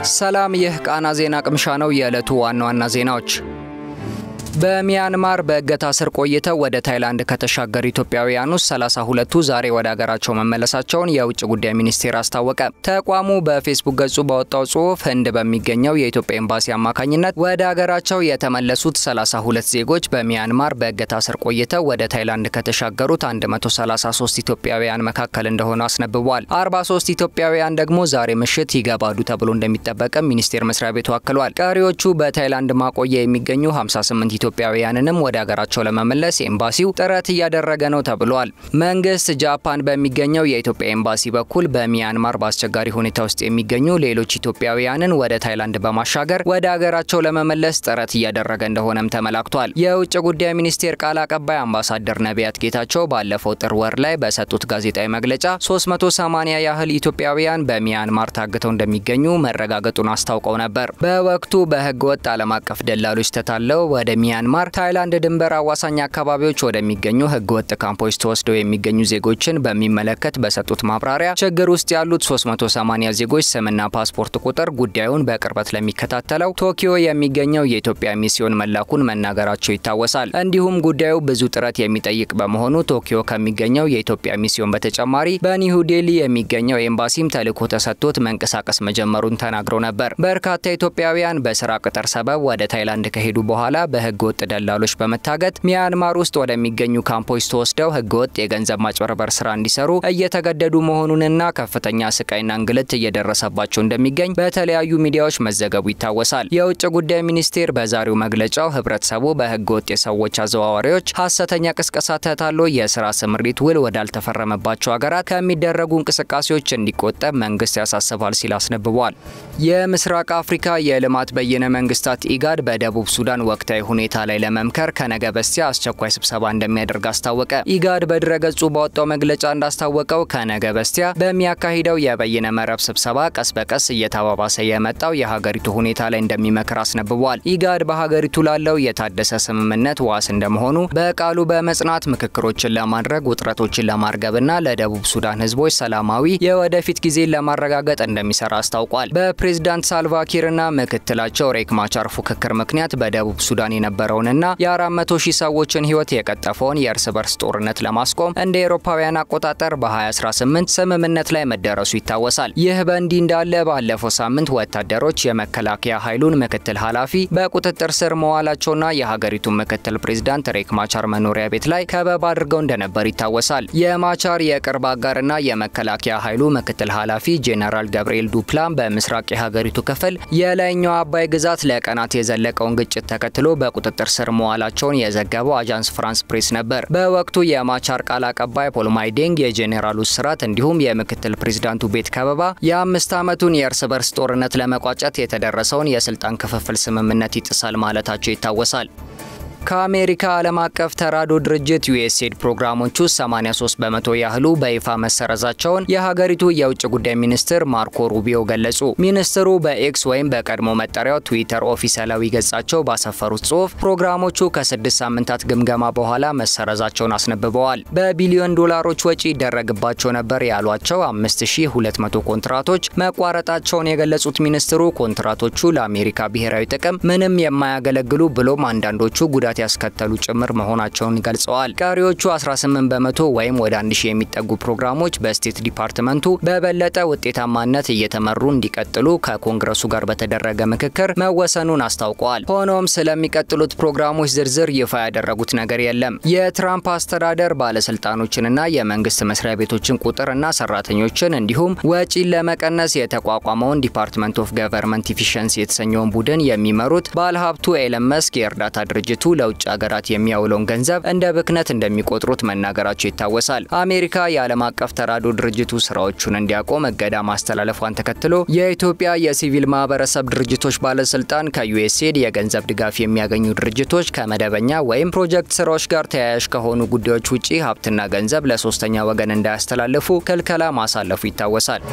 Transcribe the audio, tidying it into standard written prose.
ሰላም ይህ ቃና ዜና ቅምሻ ነው። የዕለቱ ዋና ዋና ዜናዎች በሚያንማር በእገታ ስር ቆይተው ወደ ታይላንድ ከተሻገሩ ኢትዮጵያውያን ውስጥ 32ቱ ዛሬ ወደ ሀገራቸው መመለሳቸውን የውጭ ጉዳይ ሚኒስቴር አስታወቀ። ተቋሙ በፌስቡክ ገጹ ባወጣው ጽሑፍ ህንድ በሚገኘው የኢትዮጵያ ኤምባሲ አማካኝነት ወደ ሀገራቸው የተመለሱት 32 ዜጎች በሚያንማር በእገታ ስር ቆይተው ወደ ታይላንድ ከተሻገሩት 133 ኢትዮጵያውያን መካከል እንደሆኑ አስነብቧል። 43 ኢትዮጵያውያን ደግሞ ዛሬ ምሽት ይገባሉ ተብሎ እንደሚጠበቅ ሚኒስቴር መስሪያ ቤቱ አክሏል። ቀሪዎቹ በታይላንድ ማቆያ የሚገኙ 58 ኢትዮጵያውያንንም ወደ ሀገራቸው ለመመለስ ኤምባሲው ጥረት እያደረገ ነው ተብሏል። መንግስት ጃፓን በሚገኘው የኢትዮጵያ ኤምባሲ በኩል በሚያንማር በአስቸጋሪ ሁኔታ ውስጥ የሚገኙ ሌሎች ኢትዮጵያውያንን ወደ ታይላንድ በማሻገር ወደ ሀገራቸው ለመመለስ ጥረት እያደረገ እንደሆነም ተመላክቷል። የውጭ ጉዳይ ሚኒስቴር ቃል አቀባይ አምባሳደር ነቢያት ጌታቸው ባለፈው ጥር ወር ላይ በሰጡት ጋዜጣዊ መግለጫ 380 ያህል ኢትዮጵያውያን በሚያንማር ታግተው እንደሚገኙ መረጋገጡን አስታውቀው ነበር። በወቅቱ በህገ ወጥ ዓለም አቀፍ ደላሎች ተታለው ወደ ሚያንማር ታይላንድ ድንበር አዋሳኝ አካባቢዎች ወደሚገኙ ህገወጥ ካምፖች ተወስደው የሚገኙ ዜጎችን በሚመለከት በሰጡት ማብራሪያ ችግር ውስጥ ያሉት 380 ዜጎች ስምና ፓስፖርት ቁጥር ጉዳዩን በቅርበት ለሚከታተለው ቶኪዮ የሚገኘው የኢትዮጵያ ሚስዮን መላኩን መናገራቸው ይታወሳል። እንዲሁም ጉዳዩ ብዙ ጥረት የሚጠይቅ በመሆኑ ቶኪዮ ከሚገኘው የኢትዮጵያ ሚስዮን በተጨማሪ በኒው ዴሊ የሚገኘው ኤምባሲም ተልዕኮ ተሰጥቶት መንቀሳቀስ መጀመሩን ተናግረው ነበር። በርካታ ኢትዮጵያውያን በስራ ቅጥር ሰበብ ወደ ታይላንድ ከሄዱ በኋላ በህገወጥ ደላሎች በመታገት ሚያንማር ውስጥ ወደሚገኙ ካምፖች ተወስደው ህገወጥ የገንዘብ ማጭበርበር ስራ እንዲሰሩ እየተገደዱ መሆኑንና ከፍተኛ ስቃይና እንግልት እየደረሰባቸው እንደሚገኝ በተለያዩ ሚዲያዎች መዘገቡ ይታወሳል። የውጭ ጉዳይ ሚኒስቴር በዛሬው መግለጫው ህብረተሰቡ በህገወጥ የሰዎች አዘዋዋሪዎች ሐሰተኛ ቅስቀሳ ተታሎ የስራ ስምሪት ውል ወዳልተፈረመባቸው ሀገራት ከሚደረጉ እንቅስቃሴዎች እንዲቆጠብ መንግስት ያሳስባል ሲል አስነብቧል። የምስራቅ አፍሪካ የልማት በየነ መንግስታት ኢጋድ በደቡብ ሱዳን ወቅታዊ ሁኔታ ላይ ለመምከር ከነገ በስቲያ አስቸኳይ ስብሰባ እንደሚያደርግ አስታወቀ። ኢጋድ በድረገጹ ባወጣው መግለጫ እንዳስታወቀው ከነገ በስቲያ በሚያካሂደው የበየነ መረብ ስብሰባ ቀስ በቀስ እየተባባሰ የመጣው የሀገሪቱ ሁኔታ ላይ እንደሚመክር አስነብቧል። ኢጋድ በሀገሪቱ ላለው የታደሰ ስምምነት ዋስ እንደመሆኑ በቃሉ በመጽናት ምክክሮችን ለማድረግ ውጥረቶችን ለማርገብና ለደቡብ ሱዳን ህዝቦች ሰላማዊ የወደፊት ጊዜን ለማረጋገጥ እንደሚሰራ አስታውቋል። በፕሬዝዳንት ሳልቫ ኪርና ምክትላቸው ሬክ ማቻር ፉክክር ምክንያት በደቡብ ሱዳን የነበረውንና የ400,000 ሰዎችን ህይወት የቀጠፈውን የእርስ በርስ ጦርነት ለማስቆም እንደ አውሮፓውያን አቆጣጠር በ2018 ስምምነት ላይ መደረሱ ይታወሳል። ይህ በእንዲህ እንዳለ ባለፈው ሳምንት ወታደሮች የመከላከያ ኃይሉን ምክትል ኃላፊ በቁጥጥር ስር መዋላቸውና የሀገሪቱ ምክትል ፕሬዝዳንት ሬክ ማቻር መኖሪያ ቤት ላይ ከበባ አድርገው እንደነበር ይታወሳል። የማቻር የቅርብ አጋርና የመከላከያ ኃይሉ ምክትል ኃላፊ ጄኔራል ገብርኤል ዱፕላም በምስራቅ የሀገሪቱ ክፍል የላይኛው አባይ ግዛት ለቀናት የዘለቀውን ግጭት ተከትሎ በቁጥጥር ስር መዋላቸውን የዘገበው አጃንስ ፍራንስ ፕሬስ ነበር። በወቅቱ የማቻር ቃል አቀባይ ፖል ማይዴንግ የጄኔራሉ ስራት እንዲሁም የምክትል ፕሬዝዳንቱ ቤት ከበባ የ5 ዓመቱን የእርስ በርስ ጦርነት ለመቋጨት የተደረሰውን የስልጣን ክፍፍል ስምምነት ይጥሳል ማለታቸው ይታወሳል። ከአሜሪካ ዓለም አቀፍ ተራድኦ ድርጅት USAID ፕሮግራሞች 83% ያህሉ በይፋ መሰረዛቸውን የሀገሪቱ የውጭ ጉዳይ ሚኒስትር ማርኮ ሩቢዮ ገለጹ። ሚኒስትሩ በኤክስ ወይም በቀድሞ መጠሪያው ትዊተር ኦፊሻላዊ ገጻቸው ባሰፈሩት ጽሑፍ ፕሮግራሞቹ ከ6 ሳምንታት ግምገማ በኋላ መሰረዛቸውን አስነብበዋል። በቢሊዮን ዶላሮች ወጪ ይደረግባቸው ነበር ያሏቸው 5200 ኮንትራቶች መቋረጣቸውን የገለጹት ሚኒስትሩ ኮንትራቶቹ ለአሜሪካ ብሔራዊ ጥቅም ምንም የማያገለግሉ ብሎም አንዳንዶቹ ጉዳት ያስከተሉ ጭምር መሆናቸውን ገልጸዋል። ቀሪዎቹ 18% ወይም ወደ 1000 የሚጠጉ ፕሮግራሞች በስቴት ዲፓርትመንቱ በበለጠ ውጤታማነት እየተመሩ እንዲቀጥሉ ከኮንግረሱ ጋር በተደረገ ምክክር መወሰኑን አስታውቀዋል። ሆኖም ስለሚቀጥሉት ፕሮግራሞች ዝርዝር ይፋ ያደረጉት ነገር የለም። የትራምፕ አስተዳደር ባለስልጣኖችንና የመንግስት መስሪያ ቤቶችን ቁጥርና ሰራተኞችን እንዲሁም ወጪን ለመቀነስ የተቋቋመውን ዲፓርትመንት ኦፍ ገቨርንመንት ኢፊሺየንሲ የተሰኘውን ቡድን የሚመሩት ባለሀብቱ ኤለን መስክ የእርዳታ ድርጅቱ ለውጭ ሀገራት የሚያውለውን ገንዘብ እንደ ብክነት እንደሚቆጥሩት መናገራቸው ይታወሳል። አሜሪካ የዓለም አቀፍ ተራድኦ ድርጅቱ ስራዎቹን እንዲያቆም እገዳ ማስተላለፏን ተከትሎ የኢትዮጵያ የሲቪል ማህበረሰብ ድርጅቶች ባለስልጣን ከUSAID የገንዘብ ድጋፍ የሚያገኙ ድርጅቶች ከመደበኛ ወይም ፕሮጀክት ስራዎች ጋር ተያያዥ ከሆኑ ጉዳዮች ውጪ ሀብትና ገንዘብ ለሶስተኛ ወገን እንዳያስተላልፉ ክልከላ ማሳለፉ ይታወሳል።